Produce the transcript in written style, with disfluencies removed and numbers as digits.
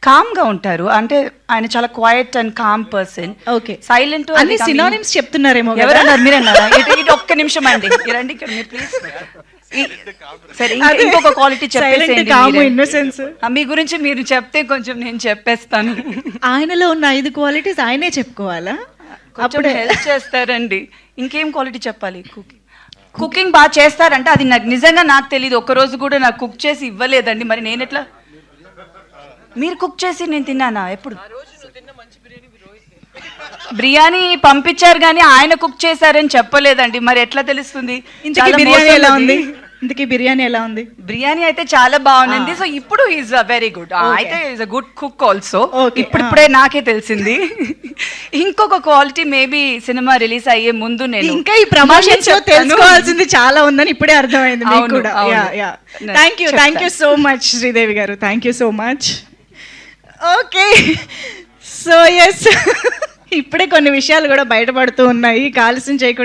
Com గా ఉంటారు. అంటే ఆయన చాలా quiet and calm person. Okay, silent అన్ని సినానిమ్స్ చెప్తున్నారేమో. ఎవరన్నారు? మీరన్నారా? ఇటు ఒక్క నిమిషం అండి, రండి ఇక్కడ మీరు ప్లీజ్. సరే, ఇంకొక క్వాలిటీ చెప్పేసి మీ గురించి మీరు చెప్తే కొంచెం నేను చెప్పేస్తాను. ఆయనలో ఉన్న 5 క్వాలిటీస్ ఆయనే చెప్పుకోవాలా? అప్పుడు హెల్ప్ చేస్తారండి. ఇంకేం క్వాలిటీ చెప్పాలి? కుకింగ్ బాగా చేస్తారంటే అది నాకు నిజంగా నాకు తెలియదు. ఒక రోజు కూడా నాకు కుక్ చేసి ఇవ్వలేదండి. మరి నేను ఎట్లా? మీరు కుక్ చేసి నేను తిన్నానా? ఎప్పుడు బిర్యానీ పంపించారు కానీ ఆయన కుక్ చేశారని చెప్పలేదండి. మరి ఎట్లా తెలుస్తుంది? ఇంతకీ బిర్యానీ ఎలా ఉంది? బిర్యానీ అయితే చాలా బాగుంది. సో ఇప్పుడు ఈజ్ వెరీ గుడ్. అయితే is a good cook also. ఇప్పుడిప్పుడే నాకే తెలిసింది. ఇంకొక క్వాలిటీ మేబీ సినిమా రిలీజ్ అయ్యే ముందు నేను ఇంకా ఈ ప్రమోషన్స్ లో తెలుసుకోవాల్సింది చాలా ఉందని ఇప్పుడే అర్థమైంది మీకు కూడా. Thank you so much Sridevi గారు, thank you so much. Okay, so yes, ఇప్పుడే కొన్ని విషయాలు కూడా బయటపడుతూ ఉన్నాయి. ఆలస్యం చేయకుండా